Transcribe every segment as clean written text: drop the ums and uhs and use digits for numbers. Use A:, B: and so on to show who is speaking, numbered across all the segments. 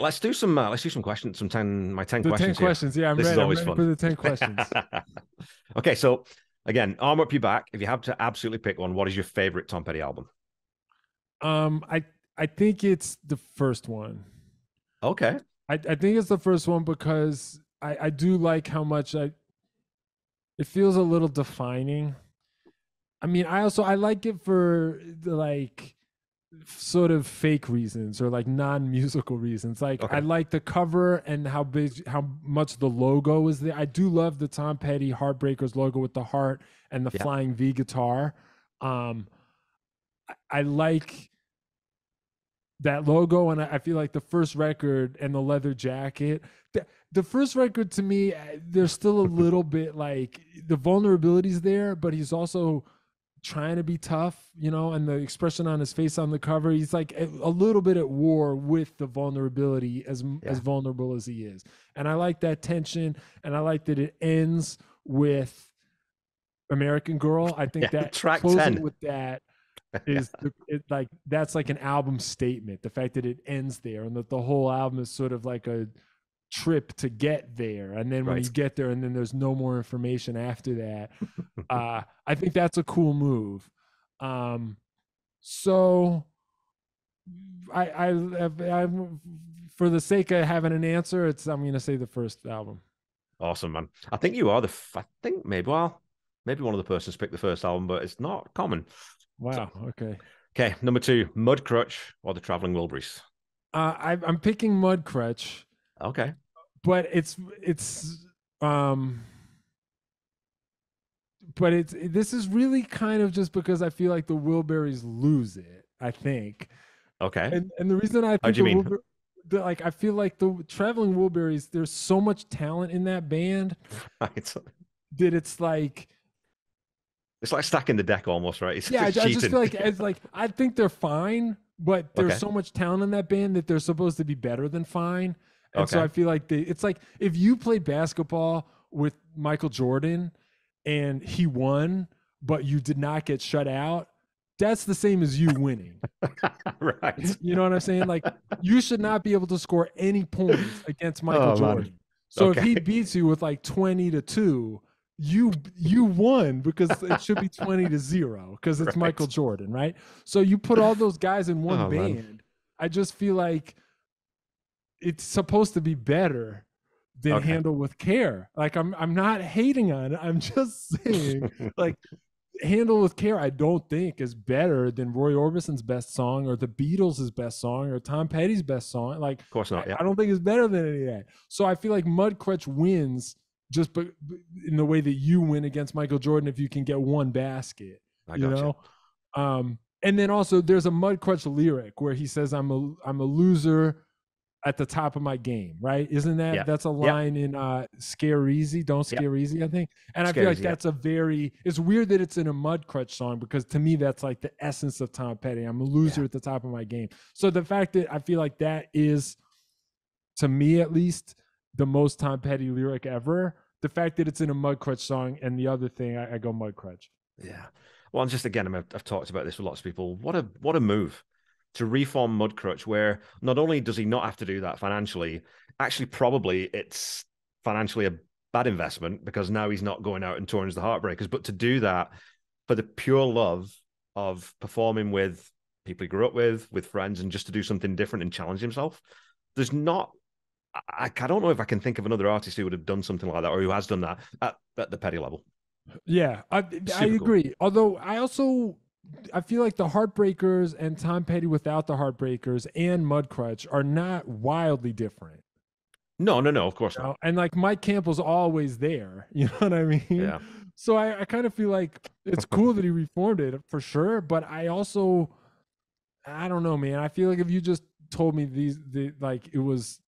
A: let's do some questions. My 10
B: The 10
A: questions here.
B: questions. Yeah, I'm
A: This is
B: ready. I'm
A: always
B: ready
A: fun.
B: for the 10 questions.
A: Okay, so again, arm up your back. If you have to absolutely pick one, what is your favorite Tom Petty album?
B: I think it's the first one.
A: Okay.
B: I think it's the first one because I do like how much it feels a little defining. I mean, I like it for the like sort of fake reasons or like non-musical reasons. Like I
A: Okay.
B: like the cover and how much the logo is there. I do love the Tom Petty Heartbreakers logo with the heart and the
A: Yeah.
B: flying V guitar. Um, I like that logo, and I feel like the first record and the leather jacket. The first record to me, there's still a little bit like the vulnerability's there, but he's also trying to be tough, and the expression on his face on the cover, he's like a little bit at war with the vulnerability as
A: Yeah.
B: vulnerable as he is. And I like that tension, and I like that it ends with American Girl. I think
A: Yeah.
B: that
A: Track
B: closing
A: 10.
B: with that
A: Yeah.
B: is like that's like an album statement. The fact that it ends there and that the whole album is sort of like a trip to get there, and then when you
A: Right.
B: get there and then there's no more information after that, I think that's a cool move. So I for the sake of having an answer, I'm going to say the first album.
A: Awesome, man. I think you are I think maybe one of the persons picked the first album, but it's not common. So,
B: Wow. Okay.
A: okay, number two, Mudcrutch or the Traveling Wilburys.
B: I'm picking Mudcrutch,
A: Okay.
B: but it's um but this is really kind of just because I feel like the Wilburys lose it, I think.
A: Okay.
B: And the reason I
A: How
B: think
A: do you mean?
B: like I feel like the Traveling Wilburys, there's so much talent in that band
A: Right.
B: that it's like,
A: It's like stacking the deck almost, right? It's
B: yeah, I
A: just
B: just
A: cheating.
B: feel like as like I think they're fine, but there's
A: Okay.
B: so much talent in that band that they're supposed to be better than fine. And so I
A: Okay.
B: feel like it's like if you played basketball with Michael Jordan and he won, but you did not get shut out, that's the same as you winning.
A: Right.
B: You know what I'm saying? Like you should not be able to score any points against Michael
A: Oh man.
B: Jordan. So if he
A: Okay.
B: beats you with like 20-2, you won because it should be 20-0 because it's Michael
A: Right.
B: Jordan, right? So you put all those guys in one
A: Oh man.
B: band. I just feel like it's supposed to be better than
A: Okay.
B: Handle with Care. Like I'm not hating on it. I'm just saying like Handle with Care, I don't think is better than Roy Orbison's best song or the Beatles' best song or Tom Petty's best song. Like,
A: Of course not. Yeah.
B: I don't think it's better than any of that. So I feel like Mudcrutch wins just in the way that you win against Michael Jordan if you can get one basket,
A: I got you.
B: And then also there's a Mudcrutch lyric where he says, I'm a loser at the top of my game, right? Isn't
A: Yeah.
B: that's a
A: Yeah.
B: line in Scare Easy, Don't
A: Yeah.
B: Scare Easy, I think. And I feel
A: Scary.
B: like that's it's weird that it's in a Mudcrutch song because to me that's like the essence of Tom Petty. I'm a loser
A: Yeah.
B: at the top of my game. So the fact that I feel like that is, to me at least, the most Tom Petty lyric ever. The fact that it's in a Mudcrutch song, and the other thing, I go Mudcrutch.
A: Yeah. Well, just again, I've talked about this with lots of people. What a move to reform Mudcrutch, where not only does he not have to do that financially, actually probably it's financially a bad investment because now he's not going out and touring as the Heartbreakers, but to do that for the pure love of performing with people he grew up with friends, and just to do something different and challenge himself. There's not. I don't know if I can think of another artist who would have done something like that or who has done that at the Petty level.
B: Yeah, I
A: Super cool.
B: agree. Although I feel like the Heartbreakers and Tom Petty without the Heartbreakers and Mudcrutch are not wildly different.
A: No, of course not.
B: And like Mike Campbell's always there. You know what I mean?
A: Yeah.
B: So I kind of feel like it's cool that he reformed it for sure. But I don't know, man. I feel like if you just told me like it was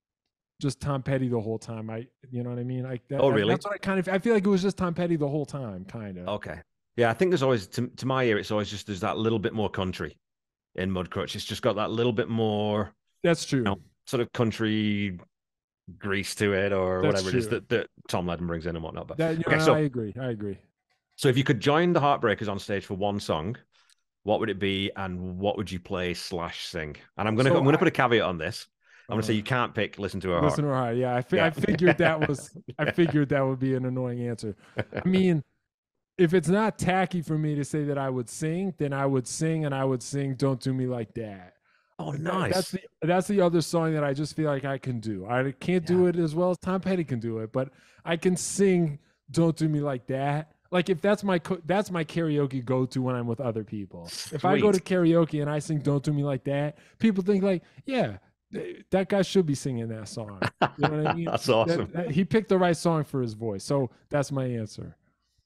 B: just Tom Petty the whole time, you know what I mean? Like that.
A: Oh, really?
B: That's what I feel like it was just Tom Petty the whole time, kind of.
A: Okay. Yeah, I think there's always, to my ear, it's always just there's that little bit more country in Mudcrutch. It's just got that little bit more,
B: That's true.
A: sort of country grease to it, or
B: That's
A: whatever
B: true.
A: it is that Tom Ledden brings in and whatnot. But
B: Okay,
A: so
B: I agree.
A: So if you could join the Heartbreakers on stage for one song, what would it be, and what would you play / sing? And I'm gonna put a caveat on this. I'm gonna say you can't pick Listen to Her Heart.
B: Listen to Her Heart. Yeah,
A: Yeah.
B: I figured that was. I figured that would be an annoying answer. I mean, if it's not tacky for me to say that I would sing, then I would sing, and I would sing "Don't Do Me Like That."
A: Oh, nice.
B: That's the other song that I just feel like I can do. I can't do it as well as Tom Petty can do it, but I can sing "Don't Do Me Like That." Like if that's my karaoke go to when I'm with other people.
A: Sweet.
B: If I go to karaoke and I sing "Don't Do Me Like That," people think like, yeah, that guy should be singing that song. You know what I mean?
A: That's awesome.
B: He picked the right song for his voice, so that's my answer.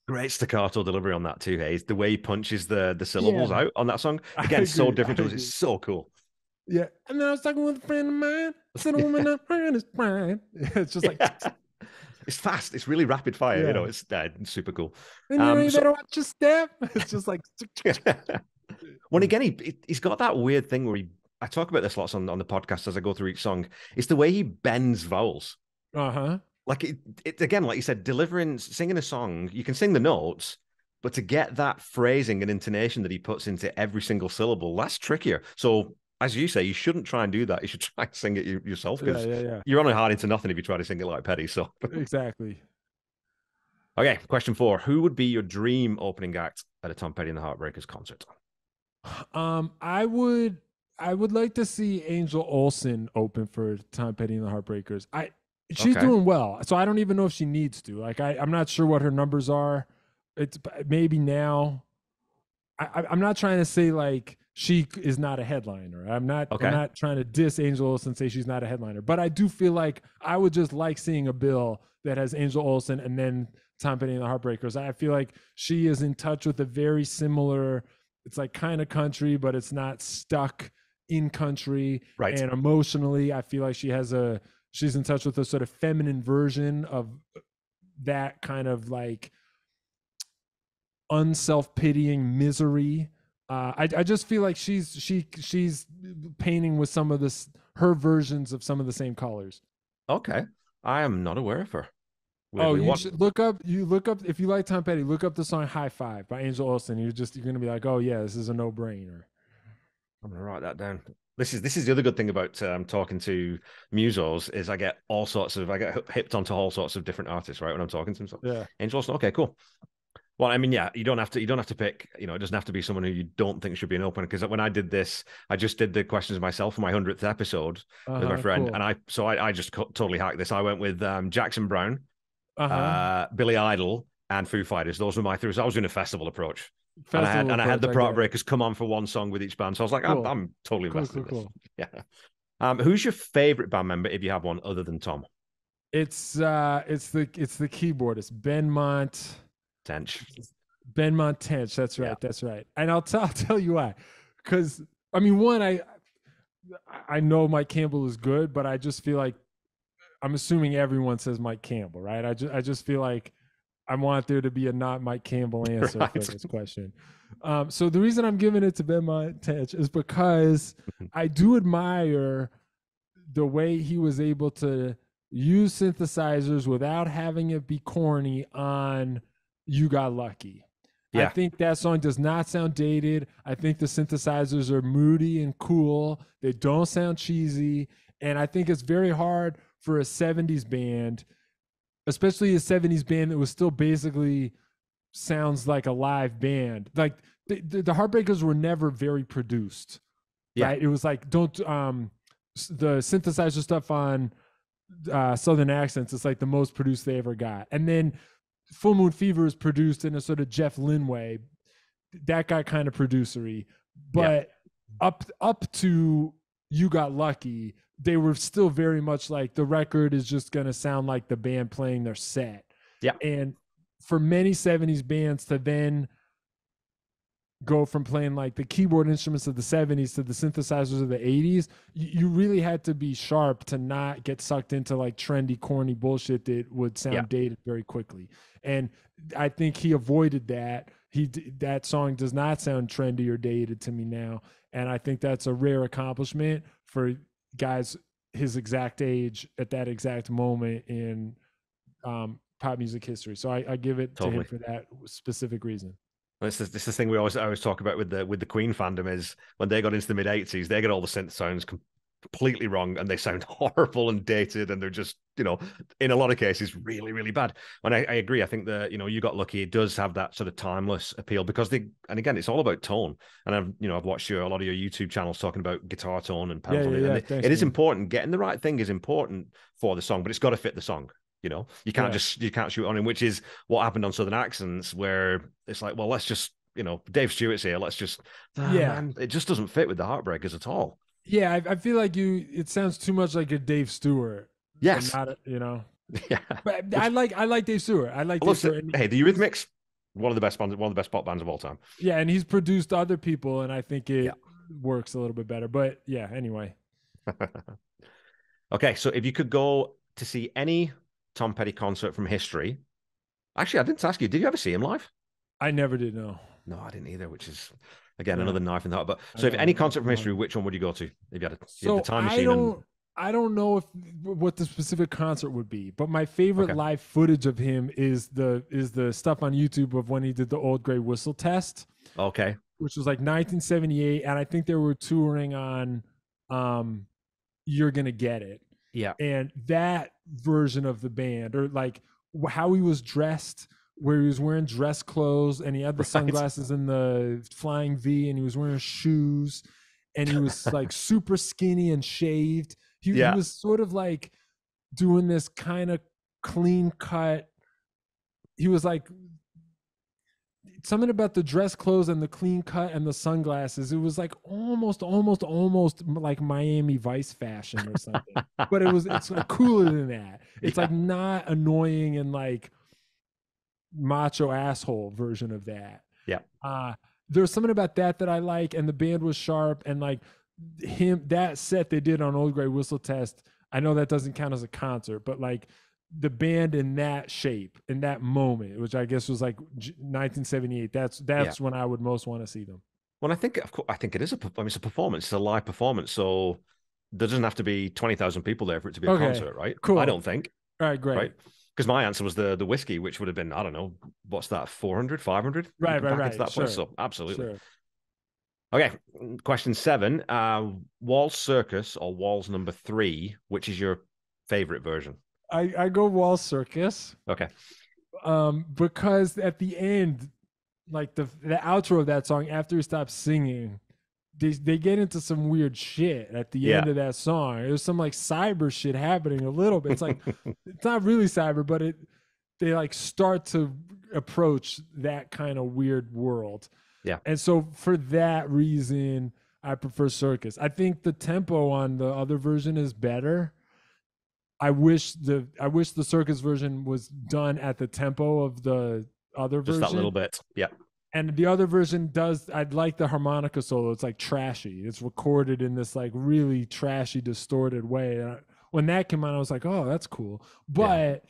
A: Great staccato delivery on that too. Hey, the way he punches the syllables out on that song again, so different to us. It's so cool.
B: Yeah, and then I was talking with a friend of mine. I said, "A woman up in his prime." It's just like
A: it's fast. It's really rapid fire.
B: Yeah.
A: You know, it's super cool.
B: And you better watch your step. It's just like.
A: When again, he's got that weird thing where I talk about this lots on the podcast as I go through each song. It's the way he bends vowels. Like it again, like you said, singing a song, you can sing the notes, but to get that phrasing and intonation that he puts into every single syllable, that's trickier. So, as you say, you shouldn't try and do that. You should try and sing it yourself because you're on a hard into nothing if you try to sing it like Petty. So,
B: exactly.
A: Okay, question 4: who would be your dream opening act at a Tom Petty and the Heartbreakers concert?
B: I would like to see Angel Olsen open for Tom Petty and the Heartbreakers. She's doing well, so I don't even know if she needs to. Like, I'm not sure what her numbers are. It's maybe now. I'm not trying to say like she is not a headliner. I'm not trying to diss Angel Olsen and say she's not a headliner. But I do feel like I would just like seeing a bill that has Angel Olsen and then Tom Petty and the Heartbreakers. I feel like she is in touch with a very similar. It's like kind of country, but it's not stuck in country.
A: Right.
B: And emotionally, I feel like she's in touch with a sort of feminine version of that kind of like unself-pitying misery. I just feel like she's painting with some of her versions of some of the same colors.
A: Okay. I am not aware of her.
B: You should look up if you like Tom Petty, look up the song High Five by Angel Olsen. You're gonna be like, oh yeah, this is a no-brainer.
A: I'm gonna write that down. This is the other good thing about talking to musos is I get hipped onto all sorts of different artists, right? When I'm talking to them. So,
B: yeah.
A: Angel Olsen, okay, cool. Well, I mean, yeah, you don't have to pick, it doesn't have to be someone who you don't think should be an opener. Because when I did this, I just did the questions myself for my 100th episode with my friend. Cool. And I just totally hacked this. I went with Jackson Browne, Billy Idol, and Foo Fighters. Those were my three. So I was doing a festival approach. I had the Heartbreakers come on for one song with each band. So I was like, cool. I'm totally invested in this. Yeah. Who's your favorite band member if you have one other than Tom?
B: It's the keyboardist, Benmont Tench. That's right. Yeah. That's right. And I'll tell you why. Because I mean, one, I know Mike Campbell is good, but I just feel like I'm assuming everyone says Mike Campbell, right? I just feel like I want there to be a not Mike Campbell answer for this question. So the reason I'm giving it to Benmont Tench is because I do admire the way he was able to use synthesizers without having it be corny on You Got Lucky. Yeah. I think that song does not sound dated. I think the synthesizers are moody and cool. They don't sound cheesy. And I think it's very hard for a 70s band, especially a 70s band that was still basically sounds like a live band. Like the Heartbreakers were never very produced. Yeah. Right? It was like the synthesizer stuff on Southern Accents is like the most produced they ever got. And then Full Moon Fever is produced in a sort of Jeff Lynne way. That got kind of producery. But up to You Got Lucky, they were still very much like the record is just going to sound like the band playing their set. Yeah. And for many 70s bands to then go from playing like the keyboard instruments of the 70s to the synthesizers of the 80s, you really had to be sharp to not get sucked into like trendy, corny bullshit that would sound dated very quickly. And I think he avoided that. That song does not sound trendy or dated to me now. And I think that's a rare accomplishment for guys his exact age at that exact moment in pop music history. So I give it to him for that specific reason.
A: This is the thing we always talk about with the Queen fandom is when they got into the mid 80s, they got all the synth sounds completely wrong and they sound horrible and dated and they're just, in a lot of cases, really, really bad. And I agree. I think that, You Got Lucky, it does have that sort of timeless appeal because and again, it's all about tone. And I've watched a lot of your YouTube channels talking about guitar tone and pedal tone. And
B: Thanks,
A: it is
B: man.
A: important. Getting the right thing is important for the song, but it's got to fit the song. You can't shoot on him, which is what happened on Southern Accents, where it's like, well, let's just, Dave Stewart's here. Let's just, man, it just doesn't fit with the Heartbreakers at all.
B: Yeah, I feel like it sounds too much like a Dave Stewart.
A: Yes.
B: Not
A: Yeah.
B: But I like Dave Stewart. I like Dave Stewart.
A: Hey, the Eurythmics, one of the best pop bands of all time.
B: Yeah, and he's produced other people, and I think it works a little bit better. But yeah, anyway.
A: Okay, so if you could go to see any Tom Petty concert from history, actually, I didn't ask you, did you ever see him live?
B: I never did. No,
A: I didn't either, which is again another knife in the heart. But so, if any concert from history, which one would you go to if you had the time machine?
B: I don't know what the specific concert would be, but my favorite live footage of him is the stuff on YouTube of when he did the Old Grey Whistle test.
A: Okay.
B: Which was like 1978, and I think they were touring on You're Gonna Get It.
A: Yeah.
B: And that version of the band, or like how he was dressed, where he was wearing dress clothes and he had the sunglasses and the flying V, and he was wearing shoes, and he was like super skinny and shaved. He was sort of like doing this kind of clean cut. He was like something about the dress clothes and the clean cut and the sunglasses. It was like almost like Miami Vice fashion or something. But it's like cooler than that. It's like not annoying and like macho asshole version of that.
A: Yeah.
B: There's something about that I like, and the band was sharp, and like that set they did on Old Grey Whistle Test. I know that doesn't count as a concert, but like the band in that shape, in that moment, which I guess was like 1978. That's when I would most want to see them.
A: Well, I think it is it's a performance. It's a live performance, so there doesn't have to be 20,000 people there for it to be a concert, right?
B: Cool.
A: I don't think.
B: All right, great.
A: Right? Because my answer was the whiskey, which would have been, I don't know, what's that, 400, 500?
B: Right.
A: That
B: sure.
A: place, so absolutely.
B: Sure.
A: Okay, question 7. Walls Circus or Walls number 3, which is your favorite version?
B: I go Walls Circus.
A: Okay.
B: Because at the end, like the outro of that song, after he stops singing, they get into some weird shit at the end of that song. There's some like cyber shit happening a little bit. It's like it's not really cyber, but they like start to approach that kind of weird world.
A: Yeah.
B: And so for that reason, I prefer Circus. I think the tempo on the other version is better. I wish the Circus version was done at the tempo of the other version.
A: Just that little bit. Yeah.
B: And the other version I'd like the harmonica solo. It's like trashy. It's recorded in this like really trashy, distorted way. And when that came out, I was like, oh, that's cool. But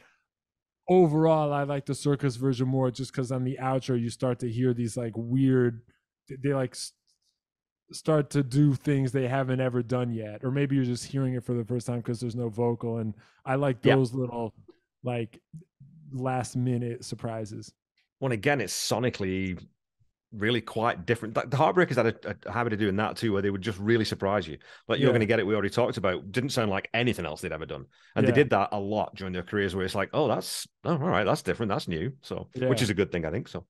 B: overall, I like the Circus version more just because on the outro, you start to hear these like weird, they like start to do things they haven't ever done yet. Or maybe you're just hearing it for the first time because there's no vocal. And I like those little like last minute surprises.
A: Well, again, it's sonically really quite different. The Heartbreakers had a habit of doing that too, where they would just really surprise you. Like You're Gonna Get It, we already talked about, didn't sound like anything else they'd ever done. And they did that a lot during their careers, where it's like, oh, all right, that's different, that's new. So, which is a good thing, I think. So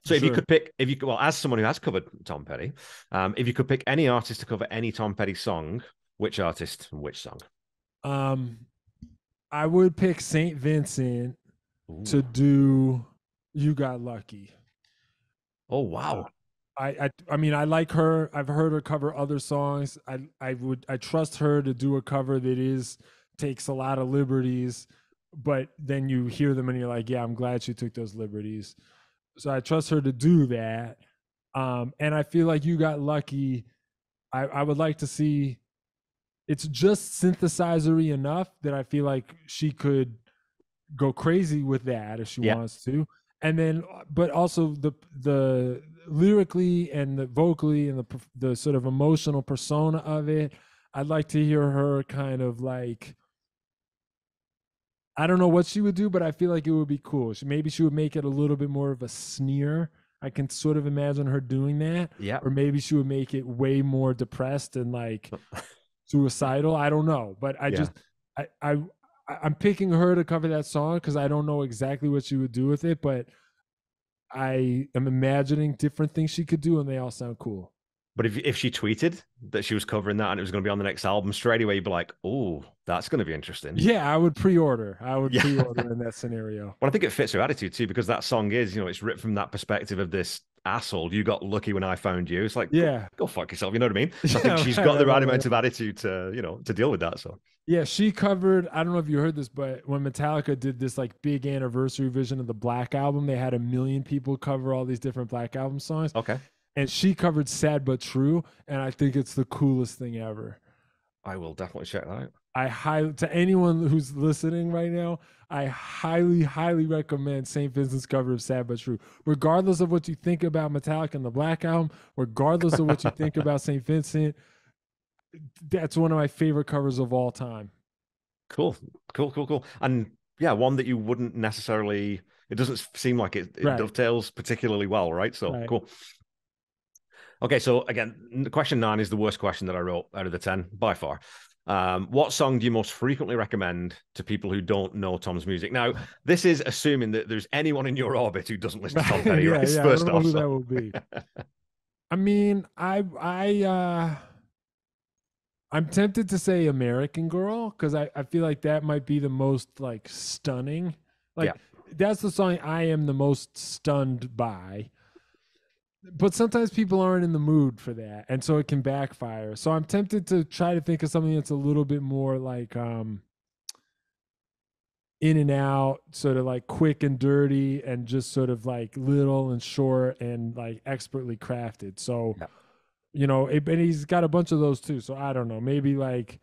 A: if you could pick, as someone who has covered Tom Petty, if you could pick any artist to cover any Tom Petty song, which artist and which song?
B: I would pick St. Vincent to do You Got Lucky.
A: Oh wow.
B: I mean, I like her. I've heard her cover other songs. I trust her to do a cover that takes a lot of liberties, but then you hear them and you're like, yeah, I'm glad she took those liberties. So I trust her to do that. And I feel like You Got Lucky. I would like to see. It's just synthesizer-y enough that I feel like she could go crazy with that if she wants to. And then, but also the lyrically and the vocally and the sort of emotional persona of it, I'd like to hear her kind of like, I don't know what she would do, but I feel like it would be cool. Maybe she would make it a little bit more of a sneer. I can sort of imagine her doing that.
A: Yeah.
B: Or maybe she would make it way more depressed and like suicidal. I don't know, but
A: Yeah.
B: I'm picking her to cover that song because I don't know exactly what she would do with it, but I am imagining different things she could do, and they all sound cool.
A: But if she tweeted that she was covering that and it was going to be on the next album, straight away you'd be like, oh, that's going to be interesting.
B: Yeah, I would pre-order. I would
A: Yeah.
B: pre-order in that scenario.
A: Well, I think it fits her attitude too, because that song is, it's written from that perspective of this asshole. You got lucky when I found you. It's like,
B: Yeah.
A: go fuck yourself. You know what I mean? So I think
B: Yeah,
A: she's
B: right,
A: got the
B: right,
A: right
B: right,
A: amount
B: right.
A: of attitude to, to deal with that. So,
B: Yeah, she covered, I don't know if you heard this, but when Metallica did this like big anniversary vision of the Black Album, they had 1 million people cover all these different Black Album songs.
A: okay.
B: And she covered Sad But True, and I think it's the coolest thing ever.
A: I will definitely check that out.
B: To anyone who's listening right now, I highly, highly recommend St. Vincent's cover of Sad But True. Regardless of what you think about Metallica and the Black Album, regardless of what you think about St. Vincent, that's one of my favorite covers of all time.
A: Cool. Cool, cool, cool. And yeah, one that you wouldn't necessarily, it doesn't seem like it
B: Right.
A: dovetails particularly well, right? So
B: Right.
A: cool. Okay, so again, question 9 is the worst question that I wrote out of the 10 by far. What song do you most frequently recommend to people who don't know Tom's music? Now, this is assuming that there's anyone in your orbit who doesn't listen to Tom Petty,
B: Yeah,
A: right?
B: yeah. I
A: First
B: don't know
A: off,
B: who
A: so.
B: that will be. I mean, I'm tempted to say American Girl because I feel like that might be the most like stunning. Like
A: Yeah.
B: that's the song I am the most stunned by. But sometimes people aren't in the mood for that, and so it can backfire. So I'm tempted to try to think of something that's a little bit more like in and out, sort of like quick and dirty, and just sort of like little and short and like expertly crafted. So
A: Yeah.
B: and he's got a bunch of those too. So I don't know, maybe like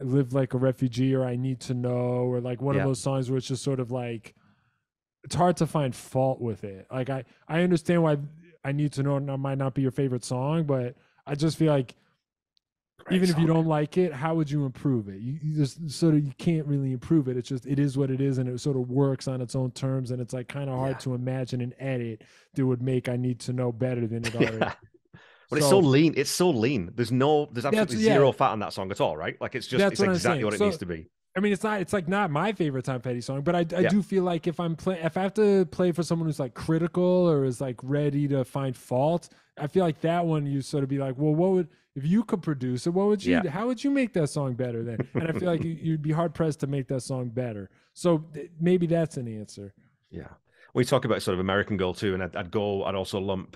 B: Live Like a Refugee or I Need to Know, or like one of
A: Yeah.
B: those songs where it's just sort of like it's hard to find fault with it. Like I understand why I Need to Know might not be your favorite song, but I just feel like
A: Great
B: even if you
A: song.
B: don't like it, how would you improve it? You just sort of you can't really improve it. It's just it is what it is, and it sort of works on its own terms. And it's like kind of hard
A: Yeah.
B: to imagine an edit that would make I Need to Know better than it already.
A: Yeah. But it's so
B: So
A: lean. It's so lean. There's absolutely zero fat on that song at all, right? Like it's
B: that's
A: it's
B: what I'm
A: exactly
B: saying.
A: what it
B: So
A: needs to be.
B: I mean, it's like not my favorite Tom Petty song, but I
A: Yeah.
B: do feel like if if I have to play for someone who's like critical or is like ready to find fault, I feel like that one you sort of be like, well, what would if you could produce it? What would you?
A: Yeah.
B: How would you make that song better then? And I feel like you'd be hard pressed to make that song better. So maybe that's an answer.
A: Yeah. We talk about sort of American Girl too, and I'd also lump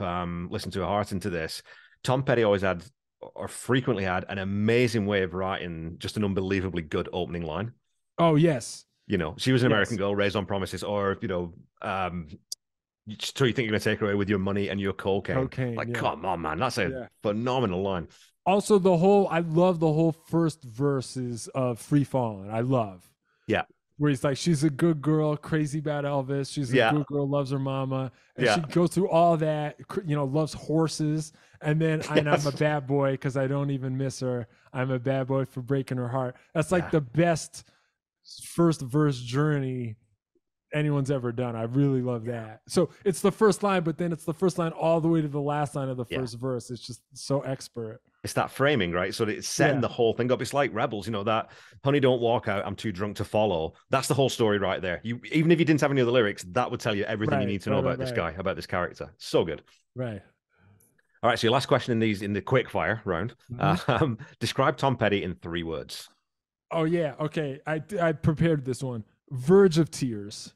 A: Listen to Her Heart into this. Tom Petty always had, or frequently had, an amazing way of writing just an unbelievably good opening line.
B: Oh yes.
A: She was an American
B: Yes.
A: girl raised on promises, or, so you think you're going to take her away with your money and your cocaine.
B: Cocaine.
A: Like,
B: Yeah.
A: come on, man. That's a
B: Yeah.
A: phenomenal line.
B: Also, I love the whole first verses of Free Fallin'. I love.
A: Yeah.
B: Where he's like, she's a good girl, crazy about Elvis. She's a
A: Yeah.
B: good girl, loves her mama. And
A: Yeah.
B: she goes through all that, loves horses. And then I'm a bad boy because I don't even miss her. I'm a bad boy for breaking her heart. That's like the best first verse journey anyone's ever done. I really love that. So it's the first line, but then it's the first line all the way to the last line of the first verse. It's just so expert.
A: It's that framing, right? So it's setting the whole thing up. It's like Rebels, that honey, don't walk out, I'm too drunk to follow. That's the whole story right there. Even if you didn't have any other lyrics, that would tell you everything you need to know about this guy, about this character. So good.
B: Right.
A: All right. So your last question in the quick fire round.
B: Mm-hmm.
A: Describe Tom Petty in 3 words.
B: Oh yeah. Okay. I prepared this one. Verge of tears.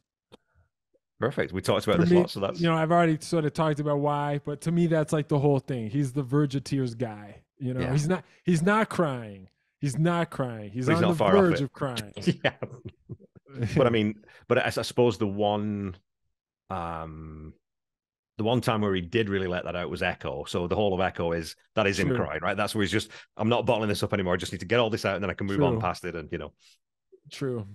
A: Perfect. We talked about this a lot, so that's
B: I've already sort of talked about why, but to me that's like the whole thing. He's the verge of tears guy. He's not crying. He's not crying. He's on the verge of crying.
A: Yeah. But I suppose the one time where he did really let that out was Echo. So the whole of Echo is him crying, right? That's where he's just, I'm not bottling this up anymore. I just need to get all this out and then I can move on past it. And
B: True.